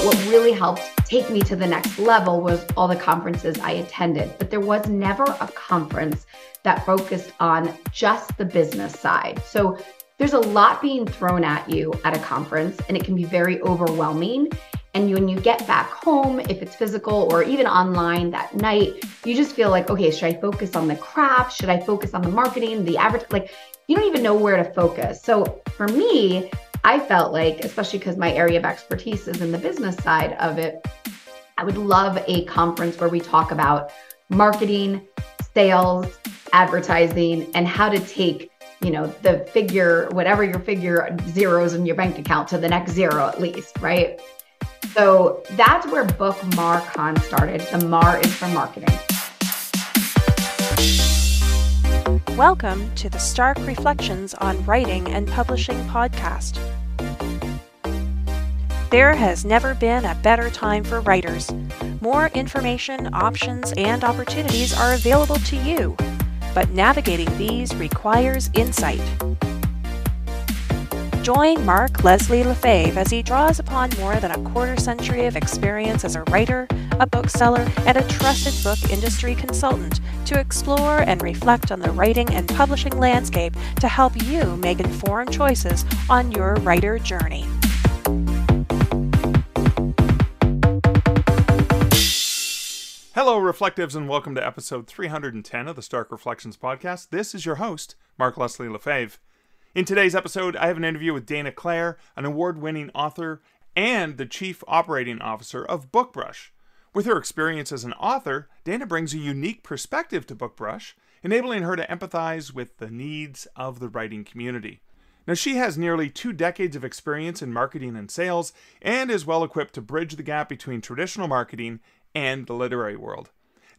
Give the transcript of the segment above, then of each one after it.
But what really helped take me to the next level was all the conferences I attended. But there was never a conference that focused on just the business side. So there's a lot being thrown at you at a conference, and it can be very overwhelming. And when you get back home, if it's physical or even online that night, you just feel like, okay, should I focus on the craft? Should I focus on the marketing, the advertising? Like, you don't even know where to focus. So for me, I felt like, especially because my area of expertise is in the business side of it, I would love a conference where we talk about marketing, sales, advertising, and how to take, the figure, whatever your figure zeros in your bank account to the next zero at least, right? So that's where BookMARCon started. The MAR is for marketing. Welcome to the Stark Reflections on Writing and Publishing podcast. There has never been a better time for writers. More information, options, and opportunities are available to you, but navigating these requires insight. Join Mark Leslie Lefebvre as he draws upon more than a quarter century of experience as a writer, a bookseller, and a trusted book industry consultant to explore and reflect on the writing and publishing landscape to help you make informed choices on your writer journey. Hello, Reflectives, and welcome to episode 310 of the Stark Reflections podcast. This is your host, Mark Leslie Lefebvre. In today's episode, I have an interview with Dana Clare, an award-winning author and the Chief Operating Officer of BookBrush. With her experience as an author, Dana brings a unique perspective to BookBrush, enabling her to empathize with the needs of the writing community. Now, she has nearly 2 decades of experience in marketing and sales and is well equipped to bridge the gap between traditional marketing and the literary world.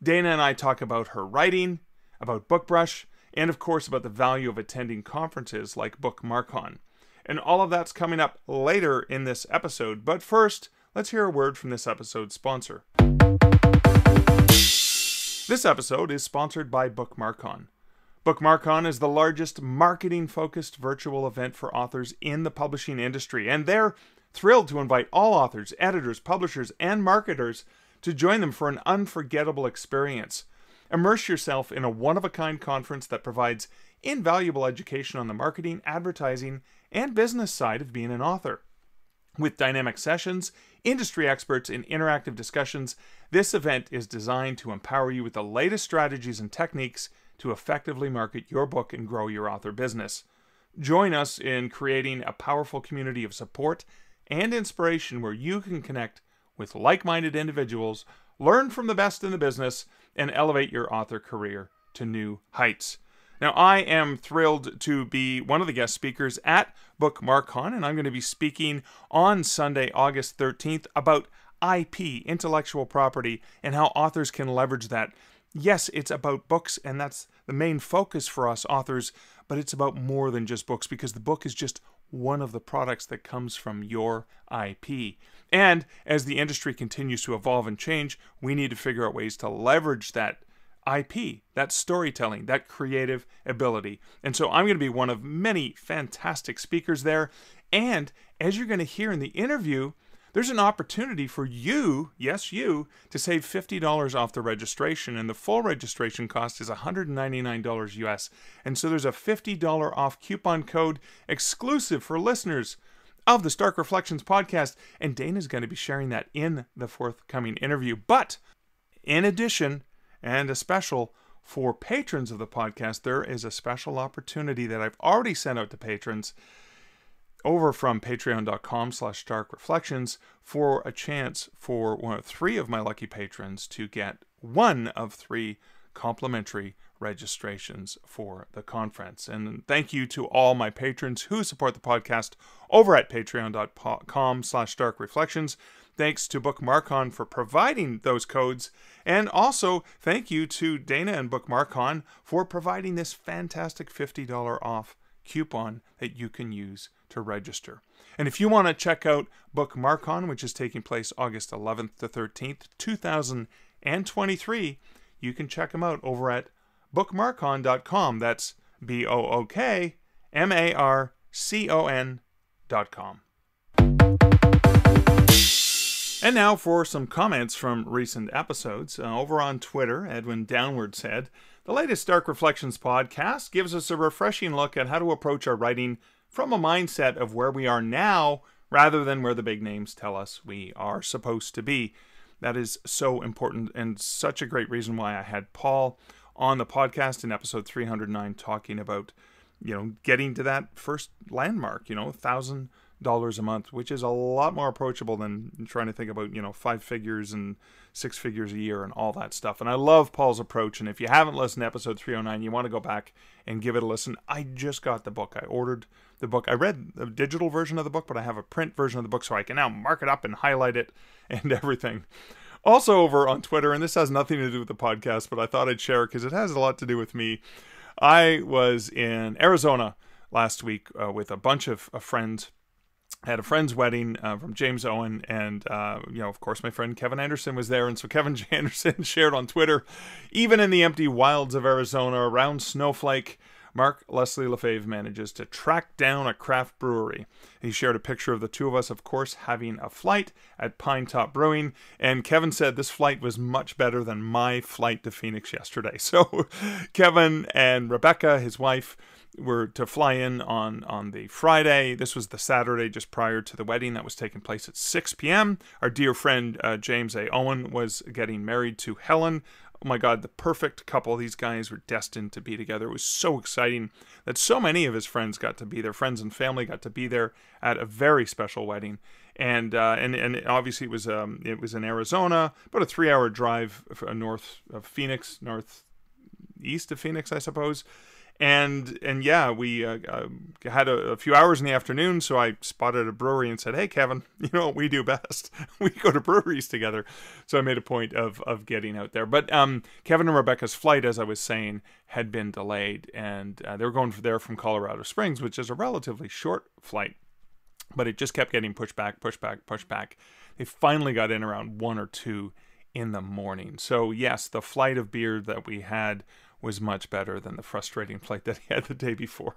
Dana and I talk about her writing, about BookBrush, and of course about the value of attending conferences like BookMARCon. And all of that's coming up later in this episode, but first, let's hear a word from this episode's sponsor. This episode is sponsored by BookMARCon. BookMARCon is the largest marketing-focused virtual event for authors in the publishing industry, and they're thrilled to invite all authors, editors, publishers, and marketers to join them for an unforgettable experience. Immerse yourself in a one-of-a-kind conference that provides invaluable education on the marketing, advertising, and business side of being an author. With dynamic sessions, industry experts, and interactive discussions, this event is designed to empower you with the latest strategies and techniques to effectively market your book and grow your author business. Join us in creating a powerful community of support and inspiration where you can connect with like-minded individuals, learn from the best in the business, and elevate your author career to new heights. Now, I am thrilled to be one of the guest speakers at BookMARCon, and I'm going to be speaking on Sunday, August 13th, about IP, intellectual property, and how authors can leverage that. Yes, it's about books, and that's the main focus for us authors, but it's about more than just books, because the book is just one of the products that comes from your IP. And as the industry continues to evolve and change, we need to figure out ways to leverage that IP, that storytelling, that creative ability. And so I'm going to be one of many fantastic speakers there. And as you're going to hear in the interview, there's an opportunity for you, yes, you, to save $50 off the registration. And the full registration cost is $199 US. And so there's a $50 off coupon code exclusive for listeners of the Stark Reflections podcast. And Dana's going to be sharing that in the forthcoming interview. But in addition, and a special for patrons of the podcast, there is a special opportunity that I've already sent out to patrons over from patreon.com/starkreflections for a chance for 3 of my lucky patrons to get 1 of 3 complimentary registrations for the conference. And thank you to all my patrons who support the podcast over at patreon.com/starkreflections. Thanks to BookMARCon for providing those codes. And also thank you to Dana and BookMARCon for providing this fantastic $50 off coupon that you can use to register. And if you want to check out BookMARCon, which is taking place August 11th to 13th, 2023, you can check them out over at bookmarcon.com. That's BookMarcon.com. And now for some comments from recent episodes. Over on Twitter, Edwin Downward said, "The latest Dark Reflections podcast gives us a refreshing look at how to approach our writing from a mindset of where we are now rather than where the big names tell us we are supposed to be." That is so important and such a great reason why I had Paul on the podcast in episode 309 talking about, getting to that first landmark, $1,000 a month, which is a lot more approachable than trying to think about, 5 figures and 6 figures a year and all that stuff. And I love Paul's approach. And if you haven't listened to episode 309, you want to go back and give it a listen. I just got the book. I ordered the book. I read the digital version of the book, but I have a print version of the book, so I can now mark it up and highlight it and everything. Also over on Twitter, and this has nothing to do with the podcast, but I thought I'd share it because it has a lot to do with me. I was in Arizona last week with a bunch of friends. I had a friend's wedding from James Owen, and, of course, my friend Kevin Anderson was there. And so Kevin J. Anderson shared on Twitter, "Even in the empty wilds of Arizona, around Snowflake, Mark Leslie Lefebvre manages to track down a craft brewery." He shared a picture of the two of us, of course, having a flight at Pine Top Brewing. And Kevin said this flight was much better than my flight to Phoenix yesterday. So Kevin and Rebecca, his wife, were to fly in on the Friday. This was the Saturday just prior to the wedding that was taking place at 6 p.m. Our dear friend James A. Owen was getting married to Helen. Oh my God, the perfect couple. These guys were destined to be together. It was so exciting that so many of his friends got to be there. Friends and family got to be there at a very special wedding. And obviously it was in Arizona, about a 3-hour drive north of Phoenix, northeast of Phoenix, I suppose. And yeah, we had a few hours in the afternoon, so I spotted a brewery and said, "Hey, Kevin, you know what we do best? We go to breweries together." So I made a point of getting out there. But Kevin and Rebecca's flight, as I was saying, had been delayed, and they were going there from Colorado Springs, which is a relatively short flight. But it just kept getting pushed back. They finally got in around 1 or 2 in the morning. So yes, the flight of beer that we had was much better than the frustrating flight that he had the day before.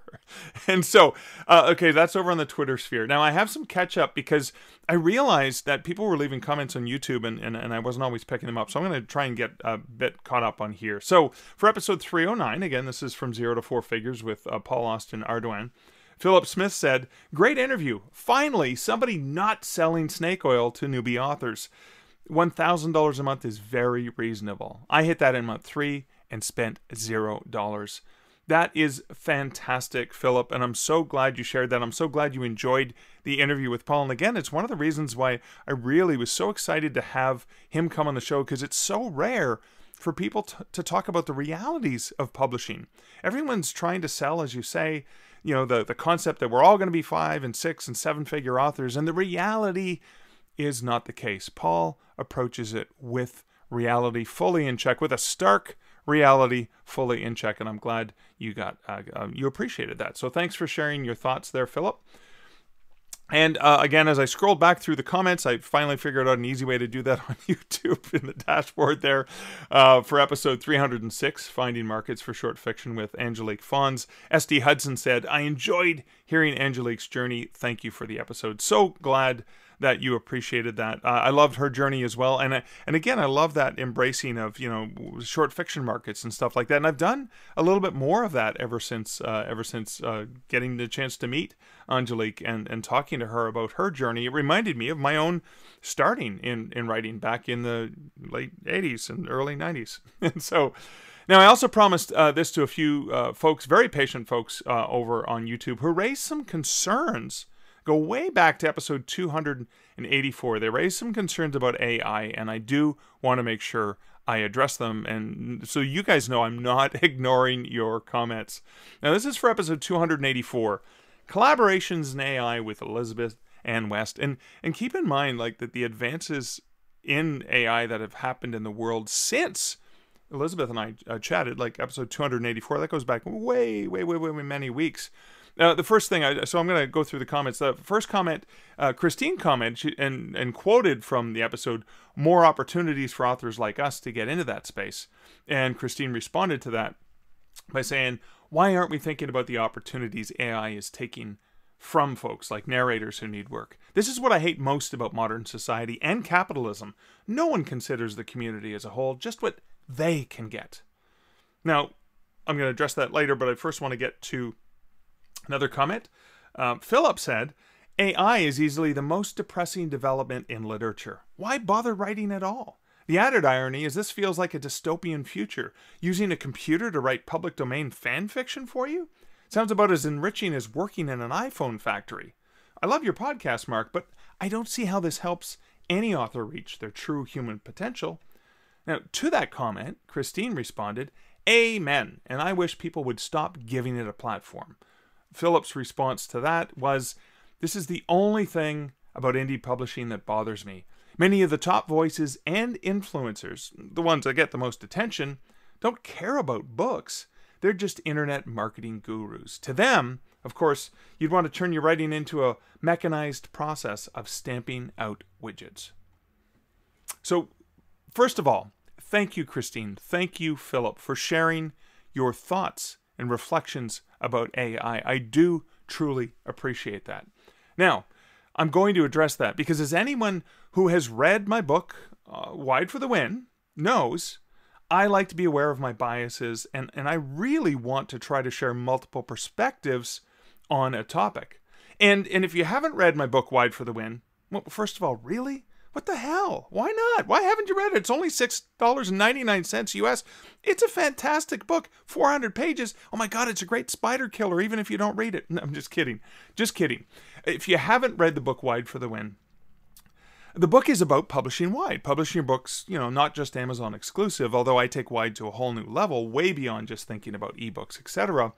And so, okay, that's over on the Twitter sphere. Now, I have some catch up because I realized that people were leaving comments on YouTube and I wasn't always picking them up. So I'm going to try and get a bit caught up on here. So for episode 309, again, this is from 0 to 4 figures with Paul Austin Ardoin. Philip Smith said, "Great interview. Finally, somebody not selling snake oil to newbie authors. $1,000 a month is very reasonable. I hit that in month 3 and spent $0. That is fantastic, Philip, and I'm so glad you shared that. I'm so glad you enjoyed the interview with Paul. And again, it's one of the reasons why I really was so excited to have him come on the show, because it's so rare for people to talk about the realities of publishing. Everyone's trying to sell, as you say, the concept that we're all going to be 5 and 6 and 7 figure authors, and the reality is not the case. Paul approaches it with reality fully in check, with a stark reality fully in check, and I'm glad you you appreciated that. So thanks for sharing your thoughts there, Philip. And again, as I scrolled back through the comments, I finally figured out an easy way to do that on YouTube in the dashboard there for episode 306, Finding Markets for Short Fiction with Angelique Fons. SD Hudson said, "I enjoyed hearing Angelique's journey. Thank you for the episode." So glad that you appreciated that. I loved her journey as well, and again, I love that embracing of short fiction markets and stuff like that. And I've done a little bit more of that ever since getting the chance to meet Angelique and talking to her about her journey. It reminded me of my own starting in writing back in the late 80s and early 90s. And so now I also promised this to a few folks, very patient folks over on YouTube, who raised some concerns. Go way back to episode 284. They raised some concerns about AI, and I do want to make sure I address them. And so you guys know I'm not ignoring your comments. Now, this is for episode 284, Collaborations in AI with Elizabeth Ann West. And keep in mind, that the advances in AI that have happened in the world since Elizabeth and I chatted, like episode 284, that goes back way many weeks. The first thing, so I'm going to go through the comments. The first comment, Christine commented and quoted from the episode, "More opportunities for authors like us to get into that space." And Christine responded to that by saying, "Why aren't we thinking about the opportunities AI is taking from folks like narrators who need work. This is what I hate most about modern society and capitalism. No one considers the community as a whole, just what they can get. Now, I'm going to address that later, but I first want to get to another comment. Philip said, AI is easily the most depressing development in literature. Why bother writing at all? The added irony is this feels like a dystopian future. Using a computer to write public domain fan fiction for you? Sounds about as enriching as working in an iPhone factory. I love your podcast, Mark, but I don't see how this helps any author reach their true human potential. Now, to that comment, Christine responded, Amen, and I wish people would stop giving it a platform. Philip's response to that was, this is the only thing about indie publishing that bothers me. Many of the top voices and influencers, the ones that get the most attention, don't care about books. They're just internet marketing gurus. To them, of course, you'd want to turn your writing into a mechanized process of stamping out widgets. So, first of all, thank you, Christine. Thank you, Philip, for sharing your thoughts and reflections about AI. I do truly appreciate that. Now, I'm going to address that because as anyone who has read my book, Wide for the Win, knows, I like to be aware of my biases and I really want to try to share multiple perspectives on a topic. And if you haven't read my book, Wide for the Win, well, first of all, really? What the hell? Why not? Why haven't you read it? It's only $6.99 US. It's a fantastic book, 400 pages. Oh my God, it's a great spider killer, even if you don't read it. No, I'm just kidding. Just kidding. If you haven't read the book Wide for the Win, the book is about publishing wide. Publishing your books, not just Amazon exclusive, although I take wide to a whole new level, way beyond just thinking about ebooks, etc.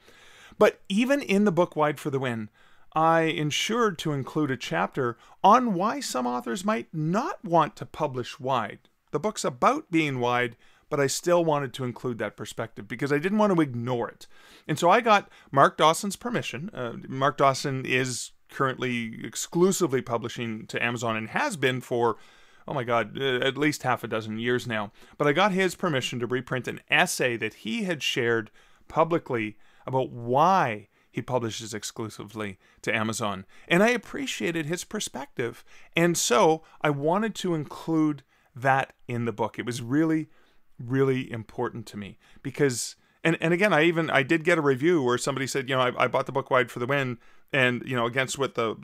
But even in the book Wide for the Win, I ensured to include a chapter on why some authors might not want to publish wide. The book's about being wide, but I still wanted to include that perspective because I didn't want to ignore it. And so I got Mark Dawson's permission. Mark Dawson is currently exclusively publishing to Amazon and has been for, oh my God, at least half a dozen years now. But I got his permission to reprint an essay that he had shared publicly about why he publishes exclusively to Amazon. And I appreciated his perspective. And so I wanted to include that in the book. It was really, really important to me because, and again, I did get a review where somebody said, I bought the book Wide for the Win and, against what the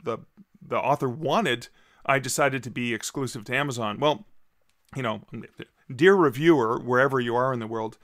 author wanted, I decided to be exclusive to Amazon. Well, dear reviewer, wherever you are in the world,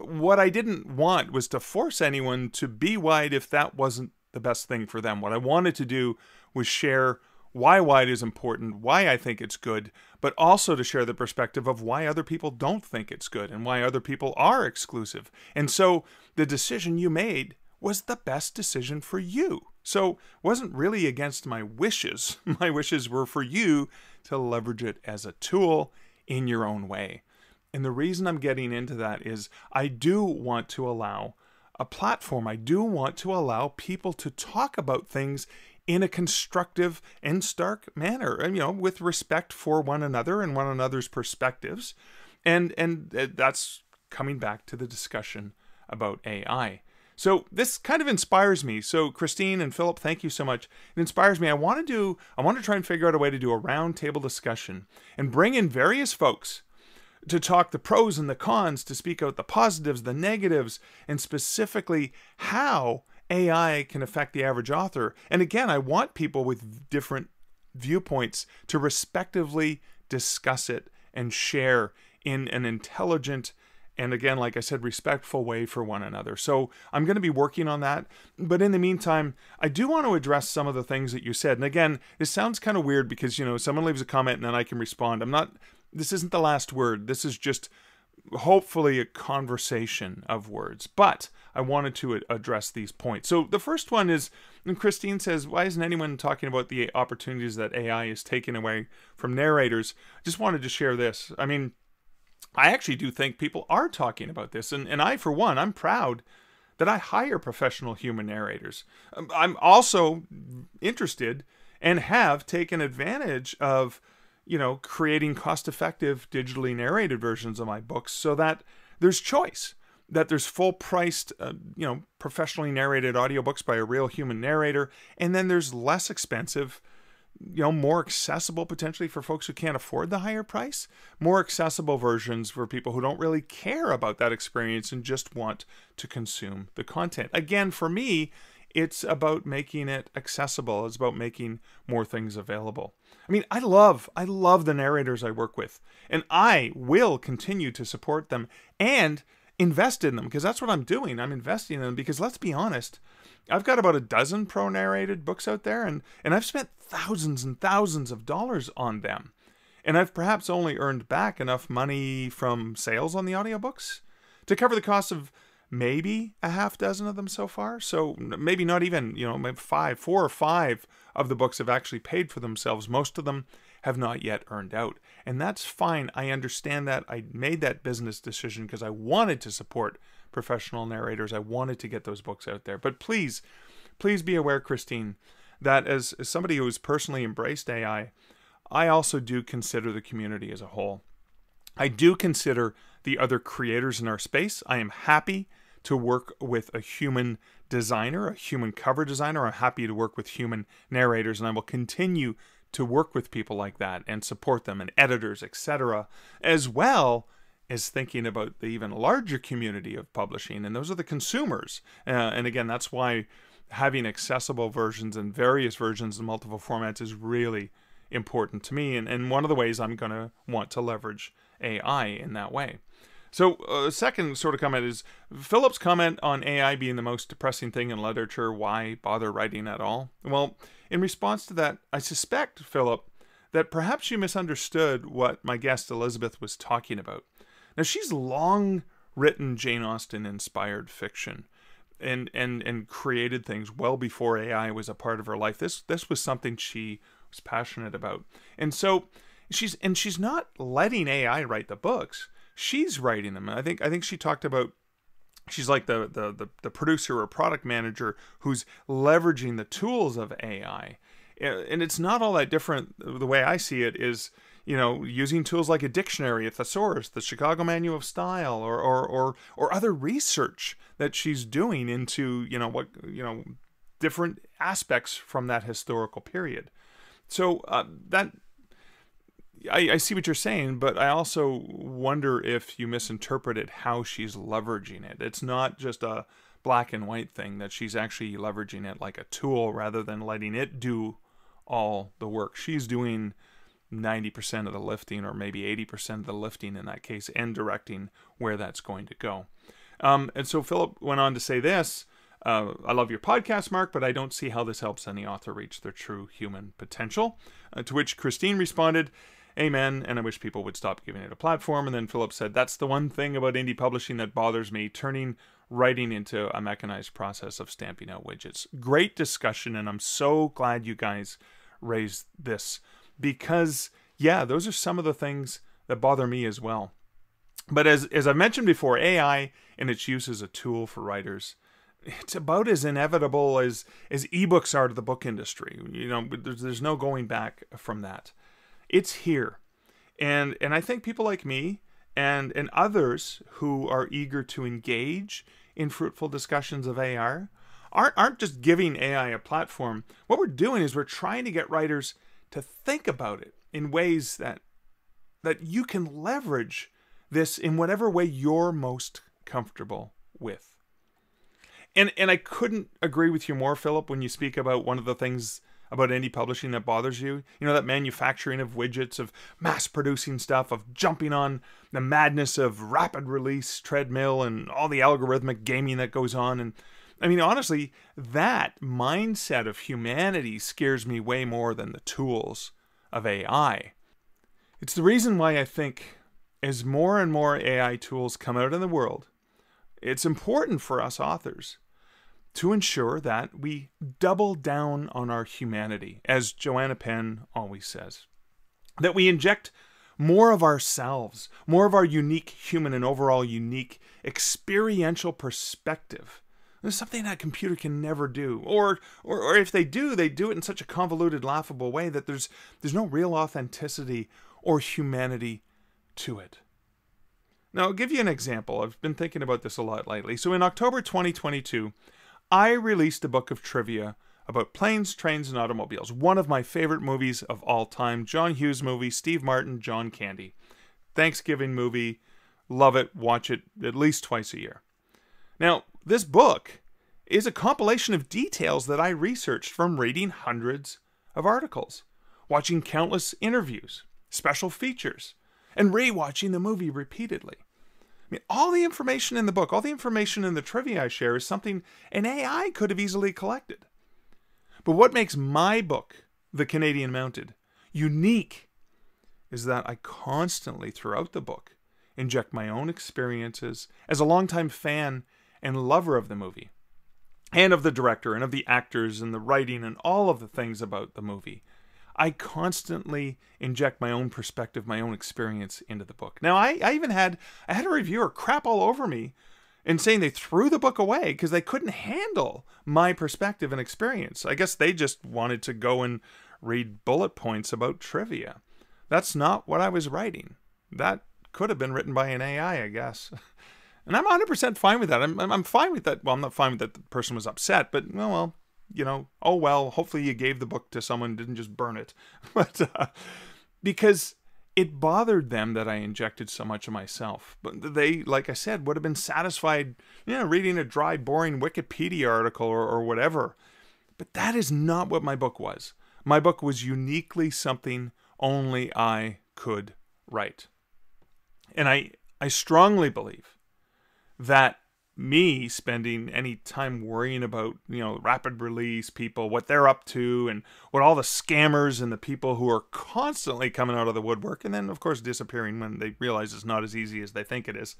what I didn't want was to force anyone to be wide if that wasn't the best thing for them. What I wanted to do was share why wide is important, why I think it's good, but also to share the perspective of why other people don't think it's good and why other people are exclusive. And so the decision you made was the best decision for you. So it wasn't really against my wishes. My wishes were for you to leverage it as a tool in your own way. And the reason I'm getting into that is I do want to allow a platform. I do want to allow people to talk about things in a constructive and stark manner, and, with respect for one another and one another's perspectives. And that's coming back to the discussion about AI. So this kind of inspires me. So Christine and Philip, thank you so much. It inspires me. I want to try and figure out a way to do a roundtable discussion and bring in various folks to talk the pros and the cons, to speak out the positives, the negatives, and specifically how AI can affect the average author. And again, I want people with different viewpoints to respectively discuss it and share in an intelligent and, again, like I said, respectful way for one another. So I'm going to be working on that. But in the meantime, I do want to address some of the things that you said. And again, this sounds kind of weird because, someone leaves a comment and then I can respond. This isn't the last word. This is just hopefully a conversation of words. But I wanted to address these points. So the first one is, and Christine says, why isn't anyone talking about the opportunities that AI is taking away from narrators? I just wanted to share this. I actually do think people are talking about this. And I, for one, I'm proud that I hire professional human narrators. I'm also interested and have taken advantage of creating cost-effective digitally narrated versions of my books so that there's choice. that there's full-priced, professionally narrated audiobooks by a real human narrator, and then there's less expensive, more accessible potentially for folks who can't afford the higher price, more accessible versions for people who don't really care about that experience and just want to consume the content. Again, for me, it's about making it accessible. It's about making more things available. I mean, I love the narrators I work with, and I will continue to support them and invest in them, because that's what I'm doing. I'm investing in them because, let's be honest, I've got about a dozen pro-narrated books out there, and I've spent thousands and thousands of dollars on them. And I've perhaps only earned back enough money from sales on the audiobooks to cover the cost of maybe a half dozen of them so far. So maybe not even, maybe 4 or 5 of the books have actually paid for themselves. Most of them have not yet earned out. And that's fine. I understand that. I made that business decision because I wanted to support professional narrators. I wanted to get those books out there. But please be aware, Christine, that as somebody who has personally embraced AI, I also do consider the community as a whole. I do consider the other creators in our space. I am happy to work with a human designer, a human cover designer. I'm happy to work with human narrators, and I will continue to work with people like that and support them, and editors, etc., as well as thinking about the even larger community of publishing, and those are the consumers. And again, that's why having accessible versions and various versions in multiple formats is really important to me, and one of the ways I'm going to want to leverage AI in that way. So second sort of comment is Philip's comment on AI being the most depressing thing in literature. Why bother writing at all? Well, in response to that, I suspect, Philip, that perhaps you misunderstood what my guest Elizabeth was talking about. Now, she's long written Jane Austen-inspired fiction and created things well before AI was a part of her life. This was something she was passionate about. And so she's not letting AI write the books. She's writing them. And I think she talked about, she's like the producer or product manager who's leveraging the tools of AI. And it's not all that different. The way I see it is, using tools like a dictionary, a thesaurus, the Chicago Manual of Style, or other research that she's doing into, different aspects from that historical period. So that I see what you're saying, but I also wonder if you misinterpreted how she's leveraging it. It's not just a black and white thing, that she's actually leveraging it like a tool rather than letting it do all the work. She's doing 90% of the lifting, or maybe 80% of the lifting in that case, and directing where that's going to go. And so Philip went on to say this, I love your podcast, Mark, but I don't see how this helps any author reach their true human potential. To which Christine responded, amen, and I wish people would stop giving it a platform. And then Philip said, that's the one thing about indie publishing that bothers me, turning writing into a mechanized process of stamping out widgets. Great discussion, and I'm so glad you guys raised this, because, yeah, those are some of the things that bother me as well. But as I've mentioned before, AI and its use as a tool for writers, it's about as inevitable as ebooks are to the book industry. There's no going back from that. It's here. And I think people like me and others who are eager to engage in fruitful discussions of AI aren't just giving AI a platform. What we're doing is we're trying to get writers to think about it in ways that you can leverage this in whatever way you're most comfortable with. And I couldn't agree with you more, Philip, when you speak about one of the things about indie publishing that bothers you. That manufacturing of widgets, of mass-producing stuff, of jumping on the madness of rapid release treadmill and all the algorithmic gaming that goes on. And I mean, honestly, that mindset of humanity scares me way more than the tools of AI. It's the reason why I think as more and more AI tools come out in the world, it's important for us authors to ensure that we double down on our humanity, as Joanna Penn always says. That we inject more of ourselves, more of our unique human and overall unique experiential perspective. There's something that a computer can never do. Or if they do it in such a convoluted, laughable way that there's no real authenticity or humanity to it. Now, I'll give you an example. I've been thinking about this a lot lately. So in October 2022, I released a book of trivia about planes, trains, and automobiles. One of my favorite movies of all time. John Hughes movie, Steve Martin, John Candy. Thanksgiving movie. Love it. Watch it at least twice a year. Now, this book is a compilation of details that I researched from reading hundreds of articles, watching countless interviews, special features, and rewatching the movie repeatedly. I mean, all the information in the book, all the information in the trivia I share is something an AI could have easily collected. But what makes my book, The Canadian Mounted, unique is that I constantly, throughout the book, inject my own experiences as a longtime fan and lover of the movie, and of the director, and of the actors, and the writing, and all of the things about the movie. I constantly inject my own perspective, my own experience into the book. Now, I even had a reviewer crap all over me and saying they threw the book away because they couldn't handle my perspective and experience. I guess they just wanted to go and read bullet points about trivia. That's not what I was writing. That could have been written by an AI, I guess. And I'm 100% fine with that. I'm fine with that. Well, I'm not fine with that the person was upset, but well, you know, oh well, hopefully you gave the book to someone, didn't just burn it. But because it bothered them that I injected so much of myself. But they, like I said, would have been satisfied, reading a dry, boring Wikipedia article or whatever. But that is not what my book was. My book was uniquely something only I could write. And I strongly believe that me spending any time worrying about, rapid release people, what they're up to, and what all the scammers and the people who are constantly coming out of the woodwork, and then, of course, disappearing when they realize it's not as easy as they think it is.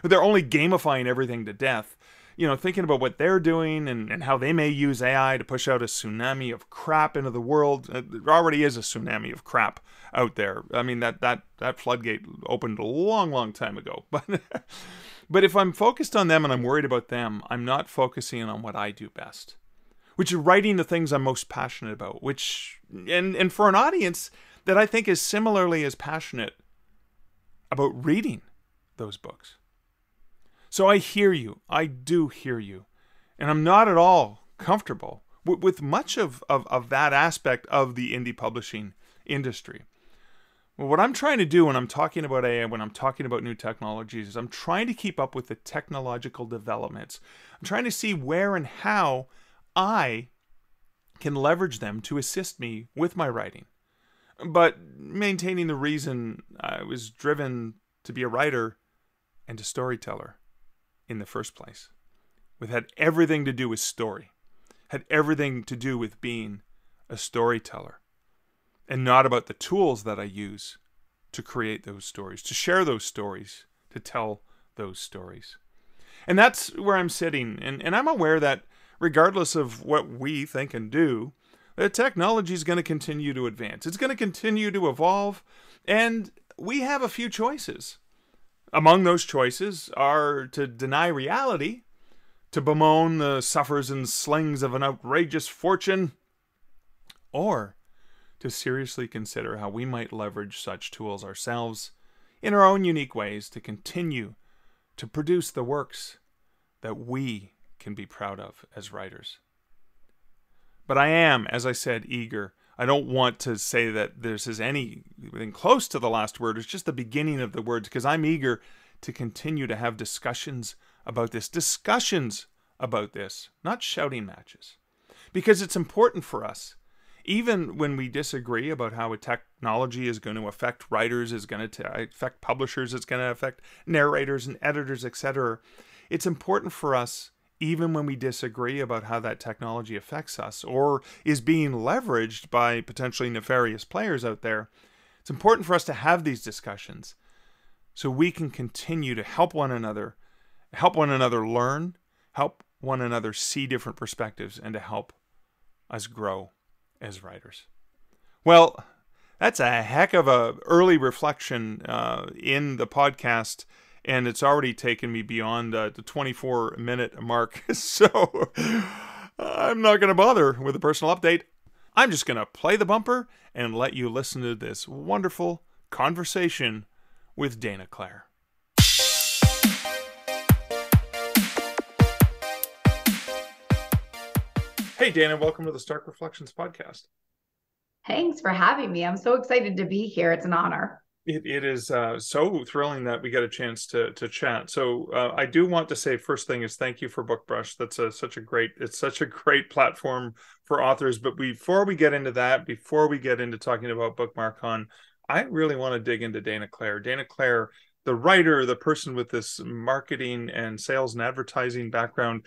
They're only gamifying everything to death. Thinking about what they're doing and how they may use AI to push out a tsunami of crap into the world. There already is a tsunami of crap out there. I mean, that floodgate opened a long, long time ago. But if I'm focused on them and I'm worried about them, I'm not focusing on what I do best, which is writing the things I'm most passionate about, and for an audience that I think is similarly as passionate about reading those books. So I hear you. I do hear you. And I'm not at all comfortable with much of that aspect of the indie publishing industry. Well, what I'm trying to do when I'm talking about AI, when I'm talking about new technologies, is I'm trying to keep up with the technological developments. I'm trying to see where and how I can leverage them to assist me with my writing. But maintaining the reason I was driven to be a writer and a storyteller in the first place. It had everything to do with story. Had everything to do with being a storyteller. And not about the tools that I use to create those stories, to share those stories, to tell those stories. And that's where I'm sitting. And I'm aware that regardless of what we think and do, the technology is going to continue to advance. It's going to continue to evolve. And we have a few choices. Among those choices are to deny reality, to bemoan the suffers and slings of an outrageous fortune, or to seriously consider how we might leverage such tools ourselves in our own unique ways to continue to produce the works that we can be proud of as writers. But I am, as I said, eager. I don't want to say that this is anything close to the last word. It's just the beginning of the words, because I'm eager to continue to have discussions about this, not shouting matches. Because it's important for us. Even when we disagree about how a technology is going to affect writers, is going to affect publishers, it's going to affect narrators and editors, etc., it's important for us, even when we disagree about how that technology affects us or is being leveraged by potentially nefarious players out there, it's important for us to have these discussions so we can continue to help one another learn, help one another see different perspectives, and to help us grow as writers. Well, that's a heck of a early reflection in the podcast, and it's already taken me beyond the 24-minute mark, so I'm not going to bother with a personal update. I'm just going to play the bumper and let you listen to this wonderful conversation with Dana Clare. Hey, Dana, welcome to the Stark Reflections podcast. Thanks for having me. I'm so excited to be here. It's an honor. It is so thrilling that we get a chance to chat. So I do want to say, first thing is thank you for BookBrush. That's such a great platform for authors. But before we get into that, before we get into talking about BookMARCon, I really want to dig into Dana Clare. Dana Clare, the writer, the person with this marketing and sales and advertising background.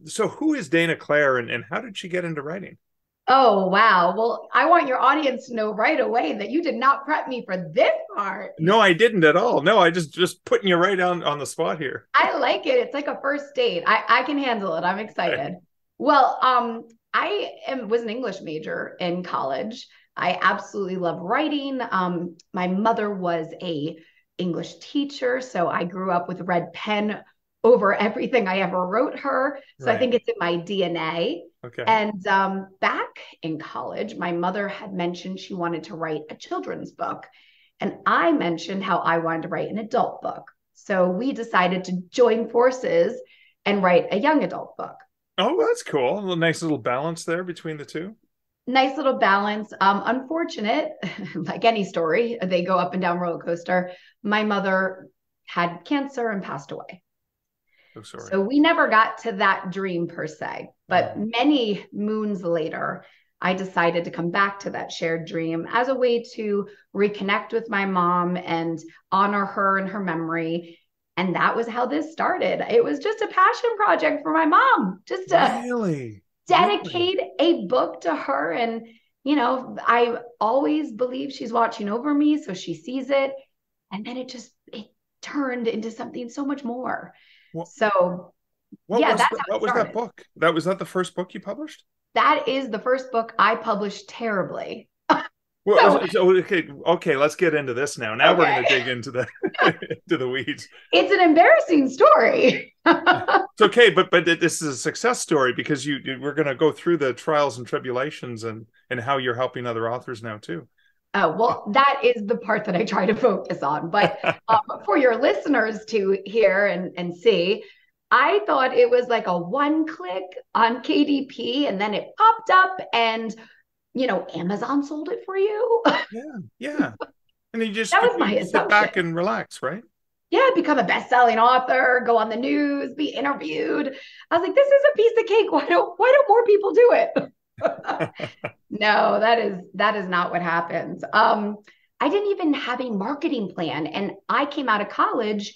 So who is Dana Clare, and how did she get into writing? Oh, wow. Well, I want your audience to know right away that you did not prep me for this part. No, I didn't at all. No, I just putting you right on the spot here. I like it. It's like a first date. I can handle it. I'm excited. Well, was an English major in college. I absolutely love writing. My mother was a English teacher, so I grew up with a red pen over everything I ever wrote her. So I think it's in my DNA. Okay. And back in college, my mother had mentioned she wanted to write a children's book. And I mentioned how I wanted to write an adult book. So we decided to join forces and write a young adult book. Oh, that's cool. A nice little balance there between the two. Nice little balance. Unfortunate, like any story, they go up and down roller coaster. My mother had cancer and passed away. Oh, sorry. So we never got to that dream per se, but many moons later, I decided to come back to that shared dream as a way to reconnect with my mom and honor her and her memory. And that was how this started. It was just a passion project for my mom, just to dedicate a book to her. And, you know, I always believe she's watching over me, so she sees it. And then it turned into something so much more. What was that book? Was that the first book you published? That is the first book I published terribly. Okay, let's get into this now. Now we're going to dig into the weeds. It's an embarrassing story. It's okay, but this is a success story because we're going to go through the trials and tribulations and how you're helping other authors now too. Well, that is the part that I try to focus on. But for your listeners to hear and see, I thought it was like a one click on KDP and then it popped up and, you know, Amazon sold it for you. Yeah. And you just sit back and relax, right? Yeah, become a best-selling author, go on the news, be interviewed. I was like, this is a piece of cake. Why don't more people do it? No, that is not what happens. I didn't even have a marketing plan. And I came out of college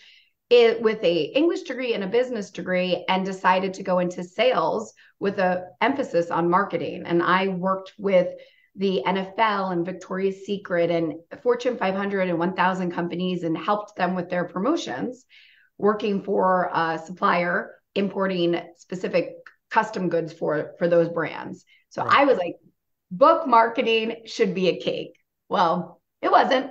with a English degree and a business degree and decided to go into sales with an emphasis on marketing. And I worked with the NFL and Victoria's Secret and Fortune 500 and 1,000 companies and helped them with their promotions, working for a supplier, importing specific custom goods for those brands. So I was like, book marketing should be a cake. Well, it wasn't.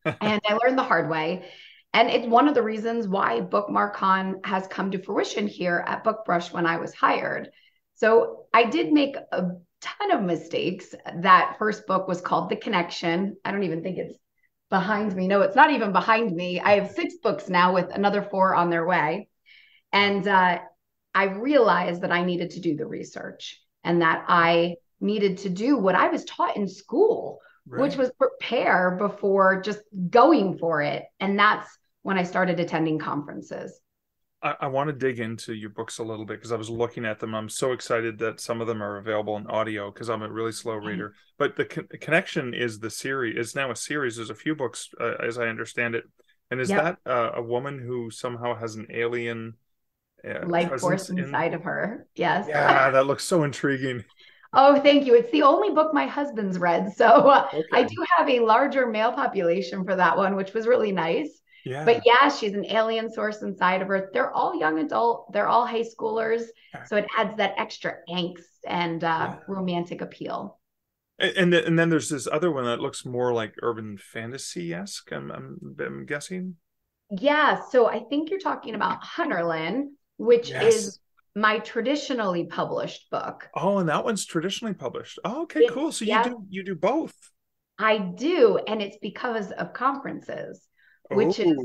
And I learned the hard way. And it's one of the reasons why BookMARCon has come to fruition here at BookBrush when I was hired. So I did make a ton of mistakes. That first book was called The Connection. I don't even think it's behind me. No, it's not even behind me. I have 6 books now with another 4 on their way. And I realized that I needed to do the research and that I needed to do what I was taught in school, which was prepare before just going for it. And that's when I started attending conferences. I want to dig into your books a little bit because I was looking at them. I'm so excited that some of them are available in audio because I'm a really slow reader. But the Connection is the series. It's now a series. There's a few books, as I understand it. And is that a woman who somehow has an alien life force inside of her? Yes. Yeah, that looks so intriguing. Oh, thank you. It's the only book my husband's read. So I do have a larger male population for that one, which was really nice. Yeah. But yeah, she's an alien source inside of her. They're all young adult. They're all high schoolers. So it adds that extra angst and romantic appeal. And then there's this other one that looks more like urban fantasy-esque, I'm guessing. Yeah. So I think you're talking about Hunterland, which is my traditionally published book. Oh, and that one's traditionally published. Oh, okay, cool. So you do both. I do, and it's because of conferences, which is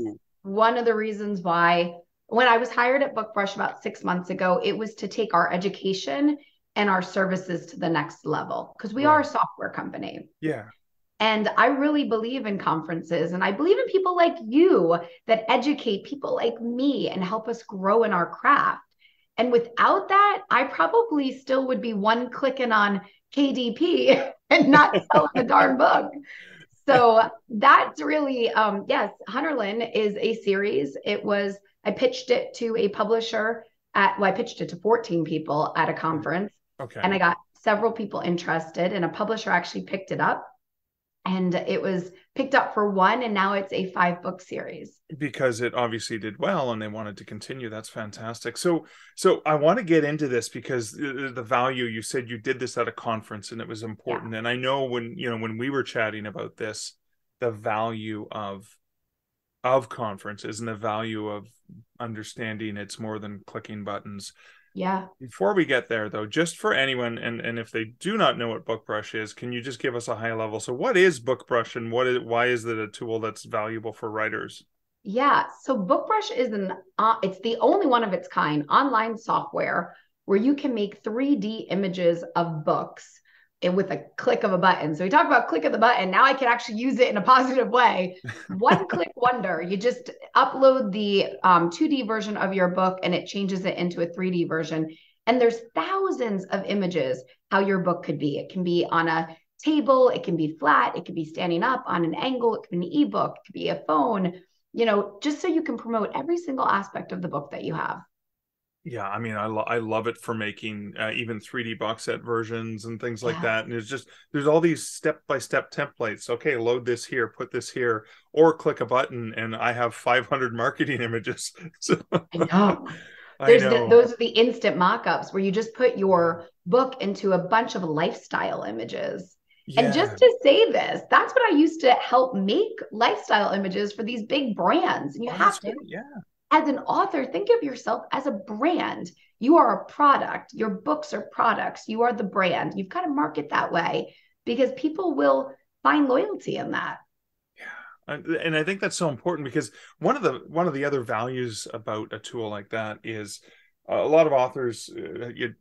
one of the reasons why when I was hired at BookBrush about 6 months ago, it was to take our education and our services to the next level, because we Right. are a software company. Yeah. And I really believe in conferences, and I believe in people like you that educate people like me and help us grow in our craft. And without that, I probably still would be one clicking on KDP and not selling the darn book. So that's really, yes, Hunterland is a series. I pitched it to a publisher I pitched it to 14 people at a conference. Okay. And I got several people interested, and a publisher actually picked it up. And it was picked up for one, and now it's a 5-book series. Because it obviously did well and they wanted to continue. That's fantastic. So I want to get into this because the value, you said you did this at a conference and it was important. Yeah. And I know when we were chatting about this, the value of conferences and the value of understanding it's more than clicking buttons. Yeah. Before we get there, though, just for anyone, and if they do not know what BookBrush is, can you just give us a high level? So what is BookBrush, and why is it a tool that's valuable for writers? Yeah. So BookBrush is it's the only one of its kind online software where you can make 3D images of books with a click of a button. So we talk about click of the button. Now I can actually use it in a positive way. One click wonder. You just upload the 2D version of your book and it changes it into a 3D version. And there's thousands of images how your book could be. It can be on a table. It can be flat. It could be standing up on an angle. It could be an ebook. It could be a phone, just so you can promote every single aspect of the book that you have. Yeah, I mean, I love it for making even 3D box set versions and things like that. And there's all these step-by-step templates. Okay, load this here, put this here, or click a button, and I have 500 marketing images. So, I know. Those are the instant mock-ups where you just put your book into a bunch of lifestyle images. Yeah. And just to say this, that's what I used to help make lifestyle images for these big brands. And you have to. Yeah. As an author, think of yourself as a brand. You are a product. Your books are products. You are the brand. You've got to market that way because people will find loyalty in that. Yeah. And I think that's so important because one of the other values about a tool like that is a lot of authors you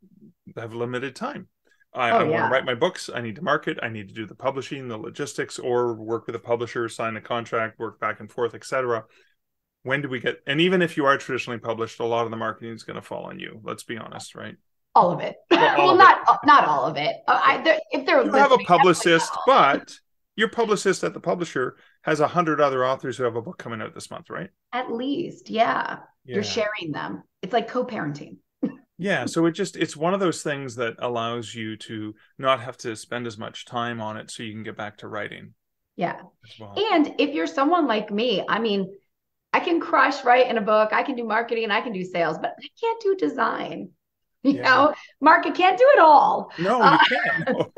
have limited time. I want to write my books. I need to market. I need to do the publishing, the logistics, or work with a publisher, sign a contract, work back and forth, etc. When do we get, and even if you are traditionally published, a lot of the marketing is going to fall on you. Let's be honest, right? All of it. Well, not all of it. If they're you have a publicist, but your publicist at the publisher has 100 other authors who have a book coming out this month, right? At least, yeah. You're sharing them. It's like co-parenting. Yeah, so it's one of those things that allows you to not have to spend as much time on it so you can get back to writing. Yeah. Well. And if you're someone like me, I mean, I can crush write in a book. I can do marketing and I can do sales, but I can't do design. You know, Mark, I can't do it all. No, you can't. No.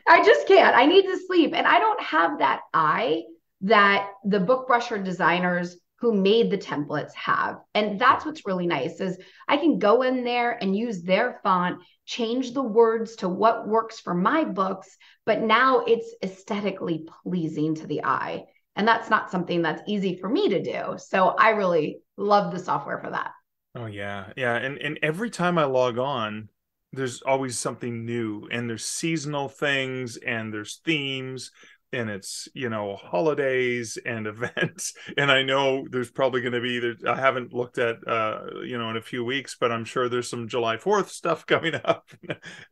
I just can't. I need to sleep. And I don't have that eye that the BookBrusher designers who made the templates have. And that's what's really nice is I can go in there and use their font, change the words to what works for my books, but now it's aesthetically pleasing to the eye. And that's not something that's easy for me to do. So I really love the software for that. Oh, yeah. Yeah. And every time I log on, there's always something new. And there's seasonal things and there's themes. And it's, holidays and events. And I know there's probably going to be, I haven't looked at, in a few weeks, but I'm sure there's some July 4th stuff coming up.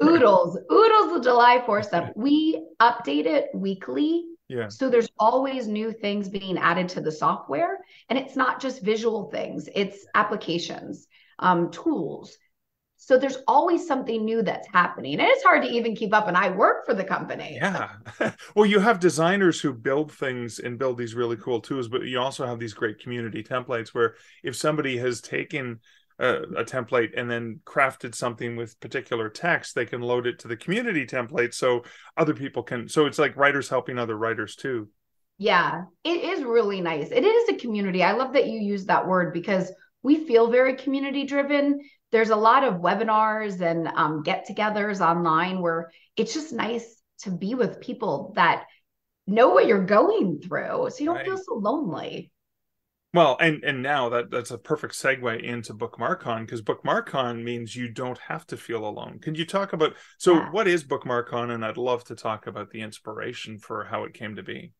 Oodles the July 4th stuff. We update it weekly. Yeah. So there's always new things being added to the software. And it's not just visual things, it's applications, tools. So there's always something new that's happening. And it's hard to even keep up. And I work for the company. Yeah. Well, you have designers who build things and build these really cool tools, but you also have these great community templates where if somebody has taken a template and then crafted something with particular text, they can load it to the community template so other people can. So it's like writers helping other writers too. Yeah, it is really nice. It is a community. I love that you use that word because we feel very community driven. There's a lot of webinars and get-togethers online where it's just nice to be with people that know what you're going through, so you don't feel so lonely. Well, and now that's a perfect segue into BookMARCon, because BookMARCon means you don't have to feel alone. Can you talk about, so Yeah. what is BookMARCon? And I'd love to talk about the inspiration for how it came to be.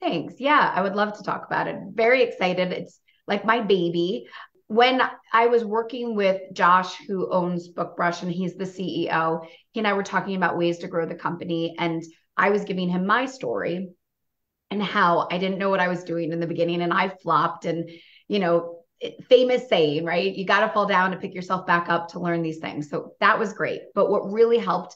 Thanks. Yeah, I would love to talk about it. Very excited. It's like my baby. When I was working with Josh, who owns BookBrush, and he's the CEO, he and I were talking about ways to grow the company. And I was giving him my story and how I didn't know what I was doing in the beginning and I flopped. And, famous saying, right? You got to fall down to pick yourself back up to learn these things. So that was great. But what really helped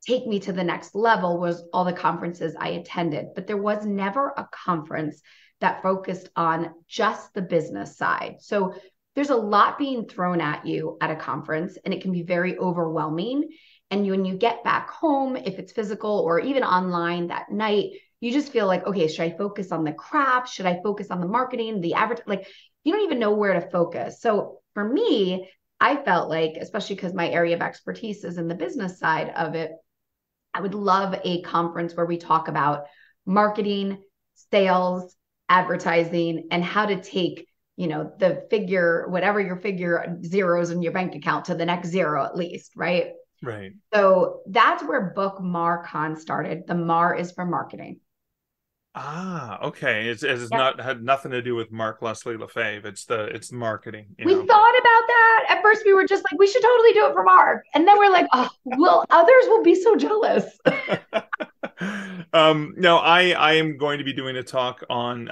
take me to the next level was all the conferences I attended. But there was never a conference that focused on just the business side. So there's a lot being thrown at you at a conference, and it can be very overwhelming. And when you get back home, if it's physical or even online that night, you just feel like, okay, should I focus on the craft? Should I focus on the marketing, the advert? Like, you don't even know where to focus. So for me, I felt like, especially because my area of expertise is in the business side of it, I would love a conference where we talk about marketing, sales, advertising, and how to take, the figure, whatever your figure zeros in your bank account to the next zero at least, right? Right. So that's where BookMARCon started. The MAR is for marketing. Ah, okay. It's Yep. not had nothing to do with Mark Leslie Lefebvre. It's the marketing, We thought about that. At first, we were just like, we should totally do it for Mark. And then we're like, oh, well, others will be so jealous. No, I am going to be doing a talk on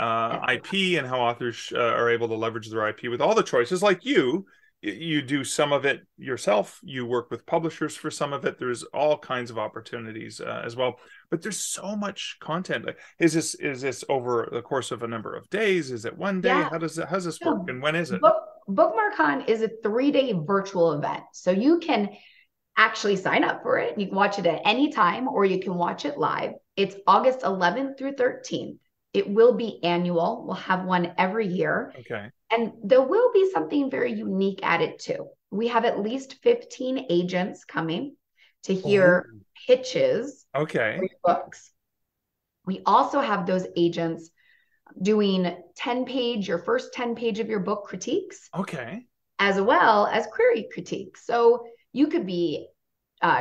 IP and how authors are able to leverage their IP with all the choices. Like you do some of it yourself. You work with publishers for some of it. There's all kinds of opportunities as well. But there's so much content. Like, is this over the course of a number of days? Is it one day? Yeah. How's this work? And when is it? BookMARCon is a 3-day virtual event. So you can actually sign up for it. You can watch it at any time, or you can watch it live. It's August 11th through 13th. It will be annual. We'll have one every year. Okay. And there will be something very unique at it too. We have at least 15 agents coming to hear pitches Okay. for your books. We also have those agents doing your first 10 page of your book critiques. Okay. As well as query critiques. So you could be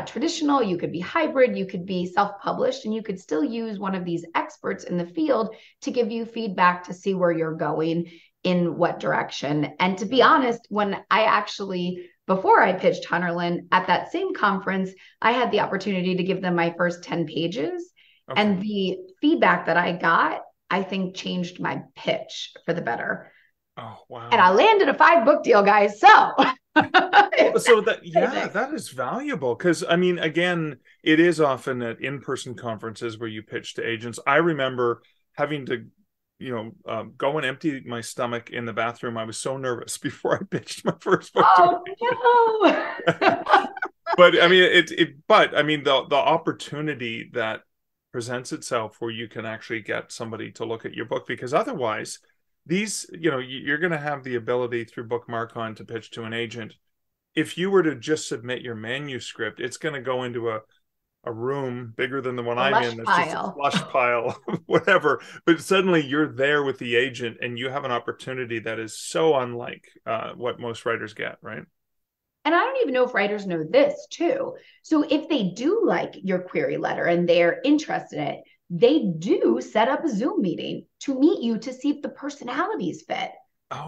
traditional, you could be hybrid, you could be self-published, and you could still use one of these experts in the field to give you feedback to see where you're going, in what direction. And to be honest, before I pitched Hunterland at that same conference, I had the opportunity to give them my first 10 pages. Okay. And the feedback that I got, I think, changed my pitch for the better. Oh, wow. And I landed a 5-book deal, guys. So that is valuable, because I mean, again, it is often at in-person conferences where you pitch to agents. I remember having to go and empty my stomach in the bathroom. I was so nervous before I pitched my first book. Oh no. But I mean, the opportunity that presents itself where you can actually get somebody to look at your book, because otherwise you're going to have the ability through BookMARCon to pitch to an agent. If you were to just submit your manuscript, it's going to go into a room bigger than the one I'm in. That's just a slush pile, whatever. But suddenly you're there with the agent, and you have an opportunity that is so unlike what most writers get, right? And I don't even know if writers know this too. So if they do like your query letter and they're interested in it, they do set up a Zoom meeting to meet you to see if the personalities fit.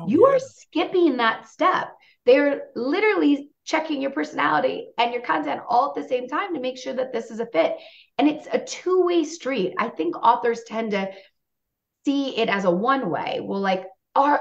You are skipping that step. They're literally checking your personality and your content all at the same time to make sure that this is a fit. And it's a two-way street. I think authors tend to see it as a one-way. Well, like,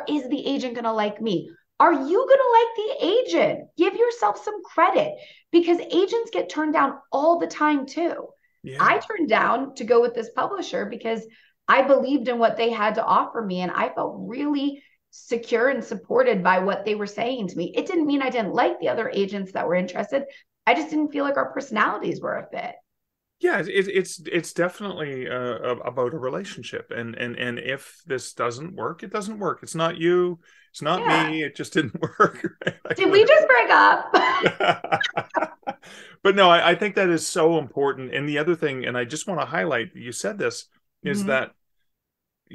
is the agent going to like me? Are you going to like the agent? Give yourself some credit, because agents get turned down all the time too. Yeah. I turned down to go with this publisher because I believed in what they had to offer me, and I felt really secure and supported by what they were saying to me. It didn't mean I didn't like the other agents that were interested. I just didn't feel like our personalities were a fit. Yeah, it's definitely about a relationship, and if this doesn't work, it doesn't work. It's not you, it's not me. It just didn't work. Right? Did we just break up? But no, I think that is so important. And the other thing, and I just want to highlight, you said this, is that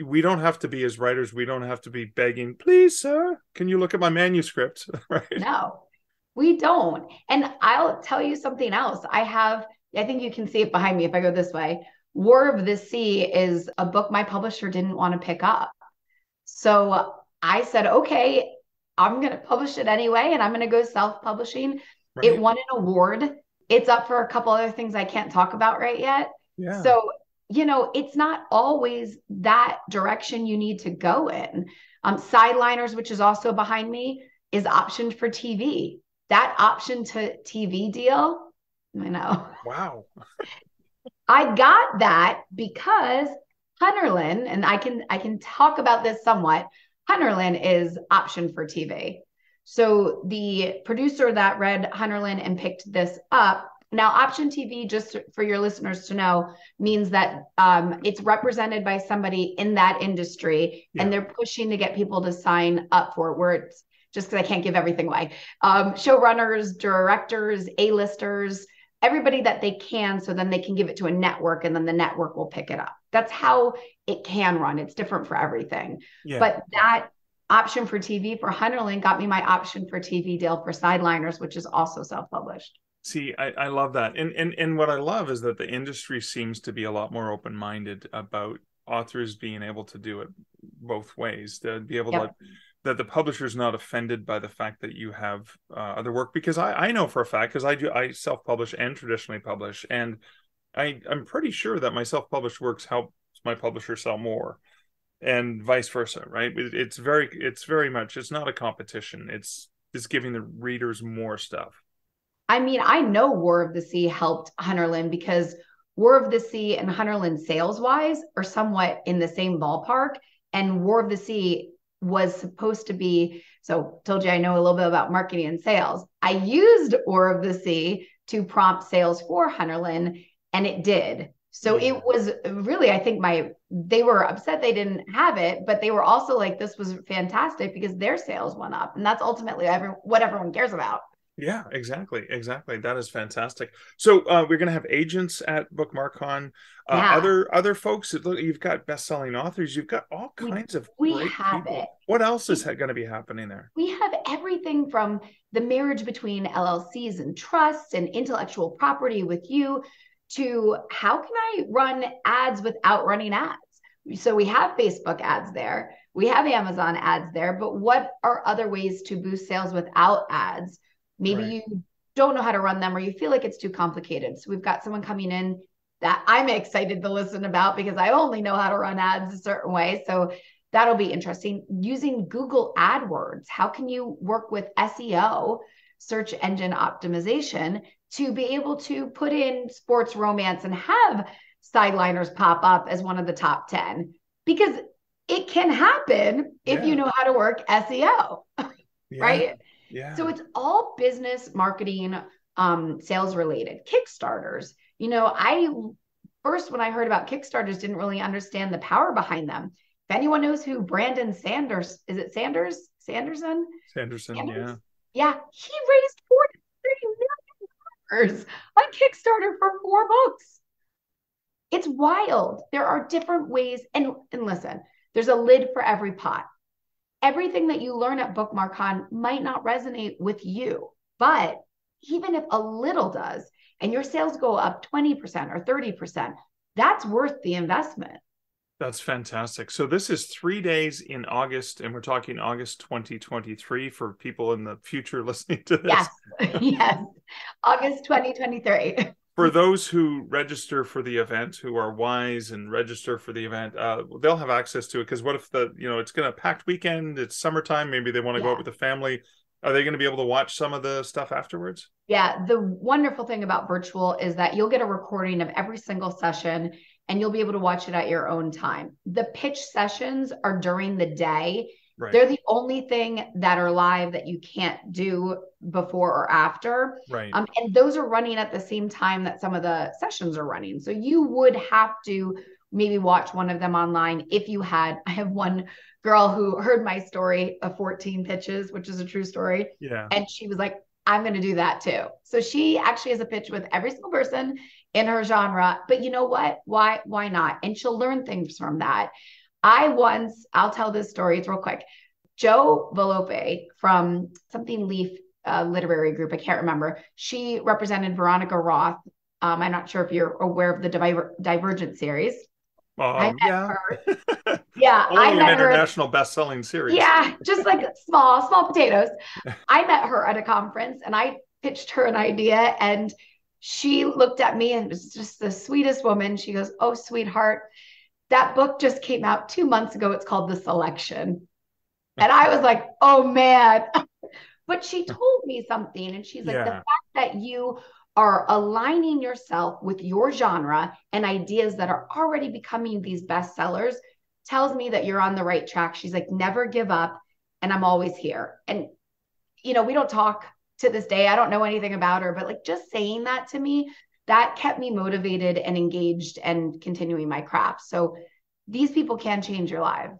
we don't have to be, as writers, we don't have to be begging, please, sir, can you look at my manuscript? Right? No, we don't. And I'll tell you something else. I think you can see it behind me if I go this way. War of the Sea is a book my publisher didn't want to pick up. So I said, okay, I'm going to publish it anyway, and I'm going to go self-publishing. Right. It won an award. It's up for a couple other things I can't talk about right yet. Yeah. So, it's not always that direction you need to go in. Sideliners, which is also behind me, is optioned for TV. That option to TV deal, I know. Wow. I got that because Hunterland, and I can talk about this somewhat. Hunterland is optioned for TV. So the producer that read Hunterland and picked this up. Now, option TV, just for your listeners to know, means that it's represented by somebody in that industry, and they're pushing to get people to sign up for it, where it's just because I can't give everything away. Showrunners, directors, A-listers, everybody that they can, so then they can give it to a network, and then the network will pick it up. That's how it can run. It's different for everything. Yeah. But that option for TV for Hunterland got me my option for TV deal for Sideliners, which is also self-published. See, I love that. And what I love is that the industry seems to be a lot more open-minded about authors being able to do it both ways, to be able to, that the publisher's not offended by the fact that you have other work. Because I know for a fact, because I self-publish and traditionally publish, and I'm pretty sure that my self-published works help my publisher sell more, and vice versa, right? It's very much, it's not a competition. It's giving the readers more stuff. I mean, I know War of the Sea helped Hunterland, because War of the Sea and Hunterland sales-wise are somewhat in the same ballpark. And War of the Sea was supposed to be, so told you I know a little bit about marketing and sales. I used War of the Sea to prompt sales for Hunterland, and it did. So it was really, I think they were upset they didn't have it, but they were also like, this was fantastic because their sales went up. And that's ultimately what everyone cares about. Yeah, exactly. That is fantastic. So we're going to have agents at BookMARCon. Other folks, you've got best-selling authors. You've got all kinds of great people. What else is going to be happening there? We have everything from the marriage between LLCs and trusts and intellectual property with you, to how can I run ads without running ads? So we have Facebook ads there. We have Amazon ads there. But what are other ways to boost sales without ads? Maybe you don't know how to run them, or you feel like it's too complicated. So we've got someone coming in that I'm excited to listen about, because I only know how to run ads a certain way. So that'll be interesting. Using Google AdWords, how can you work with SEO, search engine optimization, to be able to put in sports romance and have Sideliners pop up as one of the top 10? Because it can happen if you know how to work SEO, right? Yeah. So it's all business, marketing, sales related. Kickstarters. I first, when I heard about Kickstarters, didn't really understand the power behind them. If anyone knows who Brandon Sanders, is it Sanders? Sanderson? Sanderson, yeah. Yeah, he raised $43 million on Kickstarter for 4 books. It's wild. There are different ways. And listen, there's a lid for every pot. Everything that you learn at BookMARCon might not resonate with you, but even if a little does, and your sales go up 20% or 30%, that's worth the investment. That's fantastic. So this is 3 days in August, and we're talking August 2023 for people in the future listening to this. Yes, August 2023. For those who register for the event, who are wise and register for the event, they'll have access to it. Because what if it's going to packed weekend, it's summertime, maybe they want to go out with the family. Are they going to be able to watch some of the stuff afterwards? Yeah, the wonderful thing about virtual is that you'll get a recording of every single session, and you'll be able to watch it at your own time. The pitch sessions are during the day. Right. They're the only thing that are live that you can't do before or after. Right. And those are running at the same time that some of the sessions are running. So you would have to maybe watch one of them online if you had. I have one girl who heard my story of 14 pitches, which is a true story. Yeah. And she was like, I'm going to do that too. So she actually has a pitch with every single person in her genre. But you know what? Why not? And she'll learn things from that. I'll tell this story. It's real quick. Joe Velope from something Leaf literary group, I can't remember. She represented Veronica Roth. I'm not sure if you're aware of the Divergent series. I met Yeah. her. Yeah, I Only an met her. international best-selling series. Yeah, just like small potatoes. I met her at a conference and I pitched her an idea, and she looked at me and was just the sweetest woman. She goes, "Oh, sweetheart, that book just came out 2 months ago. It's called The Selection." And I was like, "Oh man." But she told me something, and she's like, "The fact that you are aligning yourself with your genre and ideas that are already becoming these bestsellers tells me that you're on the right track." She's like, "Never give up, and I'm always here." And, we don't talk to this day. I don't know anything about her, but like just saying that to me, that kept me motivated and engaged and continuing my craft. So these people can change your lives.